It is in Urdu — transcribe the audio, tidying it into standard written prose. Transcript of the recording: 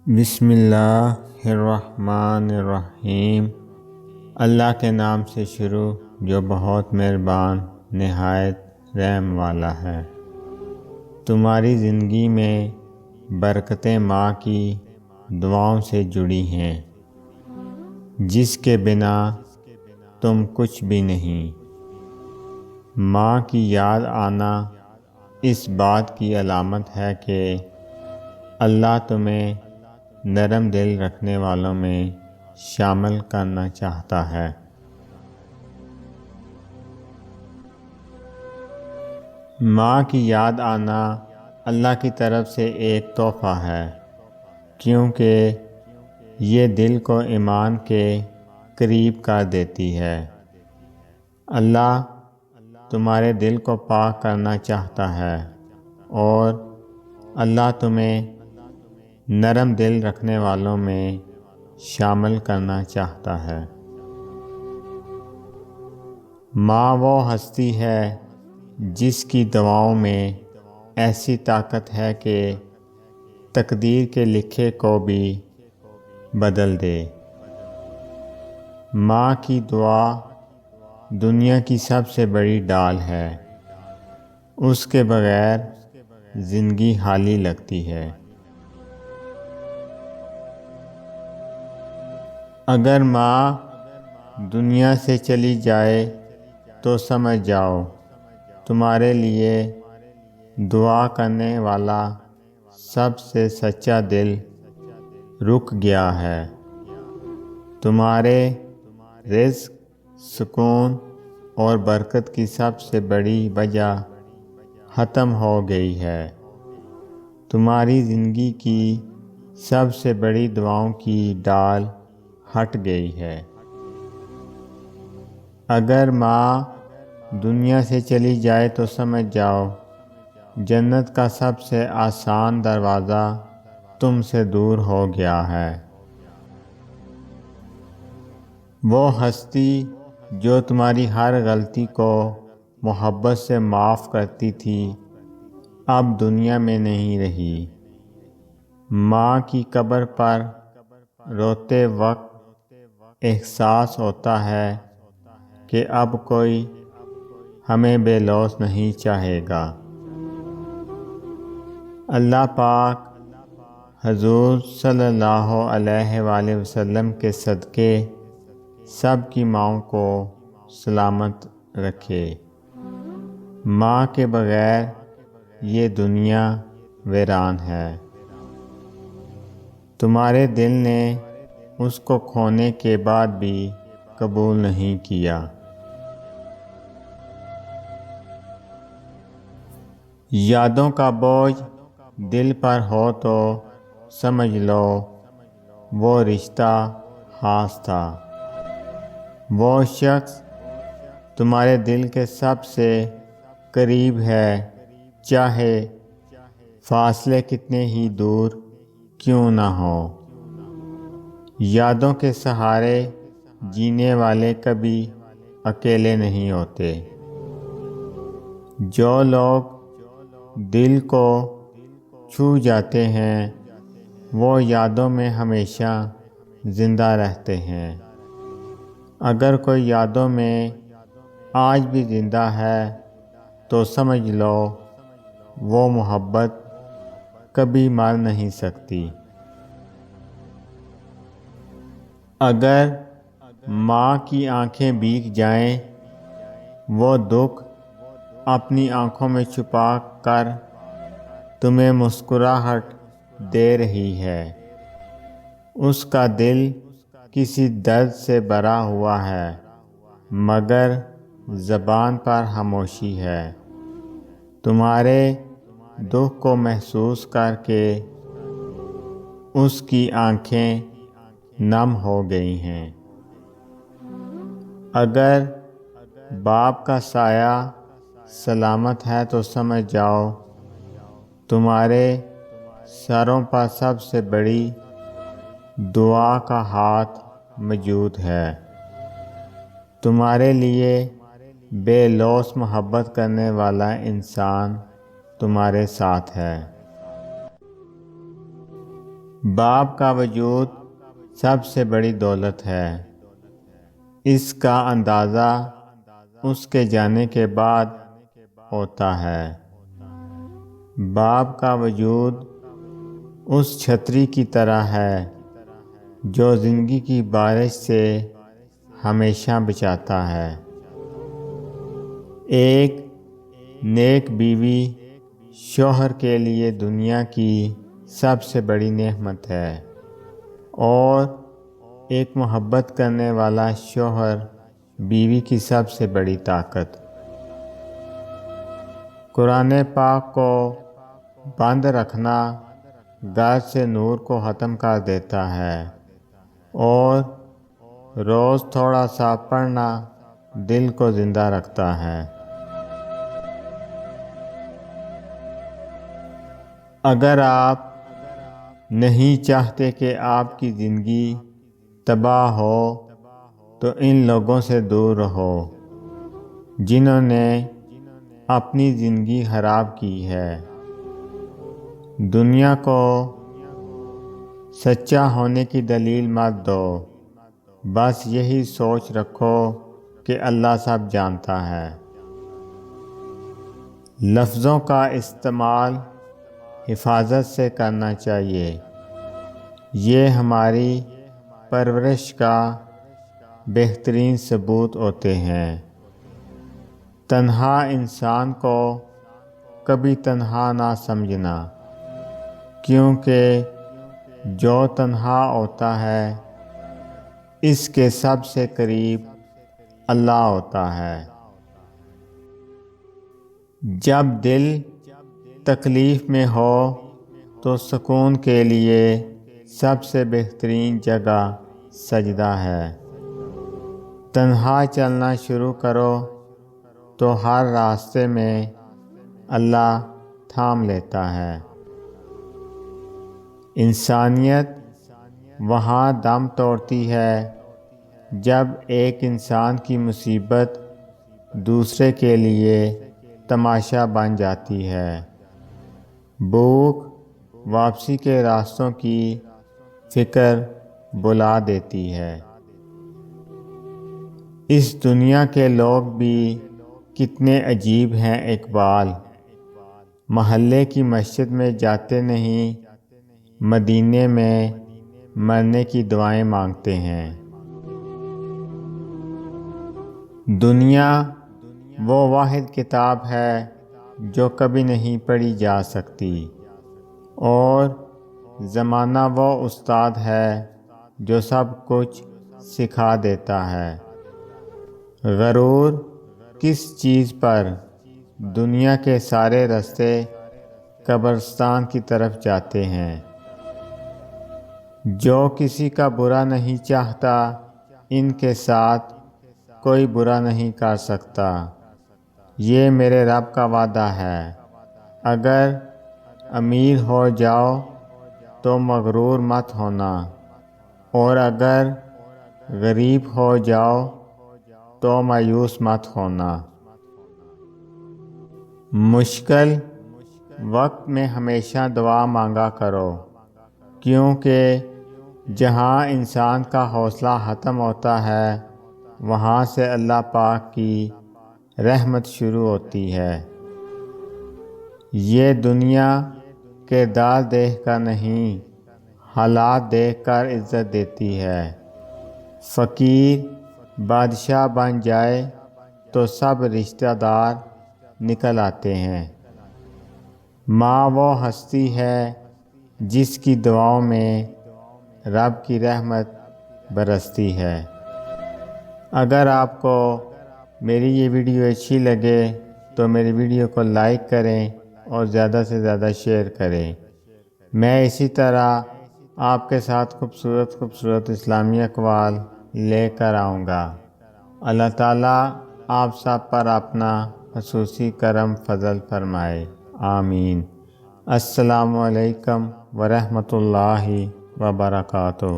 بسم اللہ الرحمن الرحیم۔ اللہ کے نام سے شروع جو بہت مہربان نہایت رحم والا ہے۔ تمہاری زندگی میں برکتیں ماں کی دعاؤں سے جڑی ہیں، جس کے بنا تم کچھ بھی نہیں۔ ماں کی یاد آنا اس بات کی علامت ہے کہ اللہ تمہیں نرم دل رکھنے والوں میں شامل کرنا چاہتا ہے۔ ماں کی یاد آنا اللہ کی طرف سے ایک تحفہ ہے، کیونکہ یہ دل کو ایمان کے قریب کر دیتی ہے۔ اللہ تمہارے دل کو پاک کرنا چاہتا ہے اور اللہ تمہیں نرم دل رکھنے والوں میں شامل کرنا چاہتا ہے۔ ماں وہ ہستی ہے جس کی دعاؤں میں ایسی طاقت ہے کہ تقدیر کے لکھے کو بھی بدل دے۔ ماں کی دعا دنیا کی سب سے بڑی ڈال ہے، اس کے بغیر زندگی خالی لگتی ہے۔ اگر ماں دنیا سے چلی جائے تو سمجھ جاؤ تمہارے لیے دعا کرنے والا سب سے سچا دل رک گیا ہے۔ تمہارے رزق، سکون اور برکت کی سب سے بڑی وجہ ختم ہو گئی ہے۔ تمہاری زندگی کی سب سے بڑی دعاؤں کی ڈال ہٹ گئی ہے۔ اگر ماں دنیا سے چلی جائے تو سمجھ جاؤ جنت کا سب سے آسان دروازہ تم سے دور ہو گیا ہے۔ وہ ہستی جو تمہاری ہر غلطی کو محبت سے معاف کرتی تھی، اب دنیا میں نہیں رہی۔ ماں کی قبر پر روتے وقت احساس ہوتا ہے کہ اب کوئی ہمیں بے لوث نہیں چاہے گا۔ اللہ پاک حضور صلی اللہ علیہ وآلہ وسلم کے صدقے سب کی ماؤں کو سلامت رکھے۔ ماں کے بغیر یہ دنیا ویران ہے۔ تمہارے دل نے اس کو کھونے کے بعد بھی قبول نہیں کیا۔ یادوں کا بوجھ دل پر ہو تو سمجھ لو وہ رشتہ خاص تھا۔ وہ شخص تمہارے دل کے سب سے قریب ہے، چاہے فاصلے کتنے ہی دور کیوں نہ ہو۔ یادوں کے سہارے جینے والے کبھی اکیلے نہیں ہوتے۔ جو لوگ دل کو چھو جاتے ہیں وہ یادوں میں ہمیشہ زندہ رہتے ہیں۔ اگر کوئی یادوں میں آج بھی زندہ ہے تو سمجھ لو وہ محبت کبھی مر نہیں سکتی۔ اگر ماں کی آنکھیں بھیگ جائیں، وہ دکھ اپنی آنکھوں میں چھپا کر تمہیں مسکراہٹ دے رہی ہے۔ اس کا دل کسی درد سے بھرا ہوا ہے مگر زبان پر خاموشی ہے۔ تمہارے دکھ کو محسوس کر کے اس کی آنکھیں نم ہو گئی ہیں۔ اگر باپ کا سایہ سلامت ہے تو سمجھ جاؤ تمہارے سروں پر سب سے بڑی دعا کا ہاتھ موجود ہے۔ تمہارے لیے بے لوث محبت کرنے والا انسان تمہارے ساتھ ہے۔ باپ کا وجود سب سے بڑی دولت ہے۔ اس کا اندازہ اس کے جانے کے بعد ہوتا ہے۔ باپ کا وجود اس چھتری کی طرح ہے جو زندگی کی بارش سے ہمیشہ بچاتا ہے۔ ایک نیک بیوی شوہر کے لیے دنیا کی سب سے بڑی نعمت ہے، اور ایک محبت کرنے والا شوہر بیوی کی سب سے بڑی طاقت۔ قرآن پاک کو بند رکھنا گھر سے نور کو ختم کر دیتا ہے، اور روز تھوڑا سا پڑھنا دل کو زندہ رکھتا ہے۔ اگر آپ نہیں چاہتے کہ آپ کی زندگی تباہ ہو تو ان لوگوں سے دور رہو جنہوں نے اپنی زندگی خراب کی ہے۔ دنیا کو سچا ہونے کی دلیل مت دو، بس یہی سوچ رکھو کہ اللہ سب جانتا ہے۔ لفظوں کا استعمال حفاظت سے کرنا چاہیے، یہ ہماری پرورش کا بہترین ثبوت ہوتے ہیں۔ تنہا انسان کو کبھی تنہا نہ سمجھنا، کیونکہ جو تنہا ہوتا ہے اس کے سب سے قریب اللہ ہوتا ہے۔ جب دل تکلیف میں ہو تو سکون کے لیے سب سے بہترین جگہ سجدہ ہے۔ تنہا چلنا شروع کرو تو ہر راستے میں اللہ تھام لیتا ہے۔ انسانیت وہاں دم توڑتی ہے جب ایک انسان کی مصیبت دوسرے کے لیے تماشا بن جاتی ہے۔ بھوک واپسی کے راستوں کی فکر بلا دیتی ہے۔ اس دنیا کے لوگ بھی کتنے عجیب ہیں اقبال، محلے کی مسجد میں جاتے نہیں، مدینے میں مرنے کی دعائیں مانگتے ہیں۔ دنیا وہ واحد کتاب ہے جو کبھی نہیں پڑھی جا سکتی، اور زمانہ وہ استاد ہے جو سب کچھ سکھا دیتا ہے۔ غرور کس چیز پر؟ دنیا کے سارے راستے قبرستان کی طرف جاتے ہیں۔ جو کسی کا برا نہیں چاہتا ان کے ساتھ کوئی برا نہیں کر سکتا، یہ میرے رب کا وعدہ ہے۔ اگر امیر ہو جاؤ تو مغرور مت ہونا، اور اگر غریب ہو جاؤ تو مایوس مت ہونا۔ مشکل وقت میں ہمیشہ دعا مانگا کرو، کیونکہ جہاں انسان کا حوصلہ ختم ہوتا ہے وہاں سے اللہ پاک کی رحمت شروع ہوتی ہے۔ یہ دنیا کردار دیکھ کر نہیں، حالات دیکھ کر عزت دیتی ہے۔ فقیر بادشاہ بن جائے تو سب رشتہ دار نکل آتے ہیں۔ ماں وہ ہستی ہے جس کی دعاؤں میں رب کی رحمت برستی ہے۔ اگر آپ کو میری یہ ویڈیو اچھی لگے تو میری ویڈیو کو لائک کریں اور زیادہ سے زیادہ شیئر کریں۔ میں اسی طرح آپ کے ساتھ خوبصورت اسلامی اقوال لے کر آؤں گا۔ اللہ تعالیٰ آپ سب پر اپنا خصوصی کرم فضل فرمائے، آمین۔ السلام علیکم ورحمۃ اللہ وبرکاتہ۔